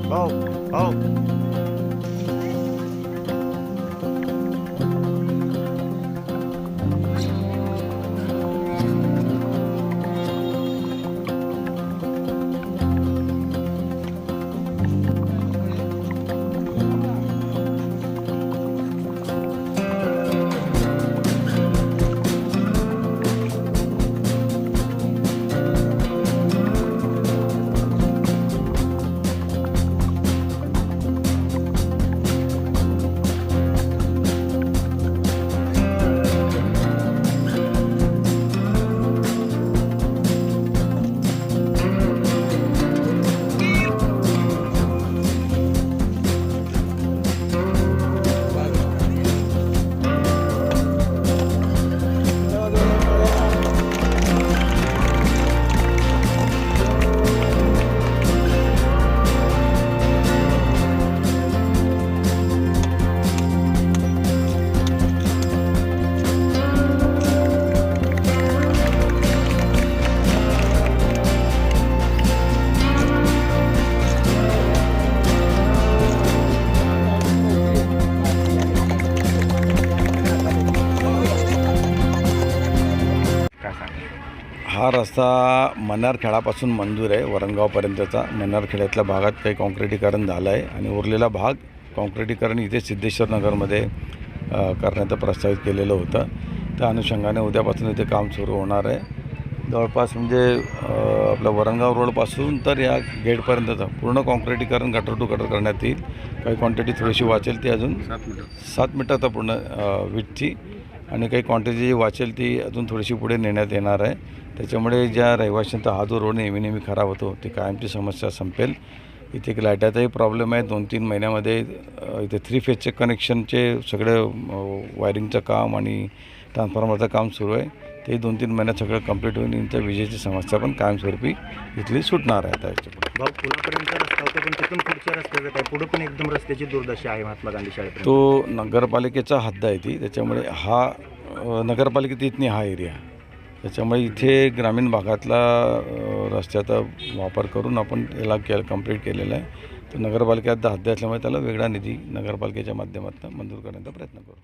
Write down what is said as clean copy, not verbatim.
भाऊ भाऊ काय सांग. हा रस्ता मन्नारखेडापासून मंजूर आहे वरणगावपर्यंतचा. मन्नारखेड्यातल्या भागात काही काँक्रिटीकरण झालं आहे आणि उरलेला भाग काँक्रिटीकरण इथे सिद्धेश्वर नगरमध्ये करण्याचं प्रस्तावित केलेलं होतं. त्या अनुषंगाने उद्यापासून इथे काम सुरू होणार आहे. जवळपास म्हणजे आपलं वरणगाव रोडपासून तर या गेटपर्यंतचं पूर्ण काँक्रिटीकरण गटर टू गटर करण्यात येईल. काही क्वांटिटी थोडीशी वाचेल ती अजून 7 मीटरचा पूर्ण विथची आणि काही क्वांटिटी जी वाचेल ती अजून थोडीशी पुढे नेण्यात येणार आहे. त्याच्यामुळे ज्या रहिवाशांचा हा जो रोड नेहमी खराब होतो ती कायमची समस्या संपेल. इथे एक लाईटाचाही प्रॉब्लेम आहे. 2-3 महिन्यामध्ये इथे 3 फेजचे कनेक्शनचे सगळे वायरिंगचं काम आणि ट्रान्सफॉर्मरचं काम सुरू आहे. ते 2-3 महिन्यात सगळं कंप्लीट होऊन यांच्या विजेची समस्या पण कायमस्वरूपी इथली सुटणार आहे. आता याच्यापुढे भाऊ पुलापर्यंत रस्ता होता पण तिथून पुढच्या रस्त्याचं काय पुढे पण एकदम रस्त्याची दुर्दशा आहे महात्मा गांधी शाळेत. तो नगरपालिकेचा हद्द आहे ती. त्याच्यामुळे हा नगरपालिकेत येत नाही हा एरिया. त्याच्यामुळे इथे ग्रामीण भागातला रस्त्याचा वापर करून आपण याला कंप्लीट केलेला आहे. तर नगरपालिकेत हद्द असल्यामुळे त्याला वेगळा निधी नगरपालिकेच्या माध्यमातून मंजूर करण्याचा प्रयत्न करू.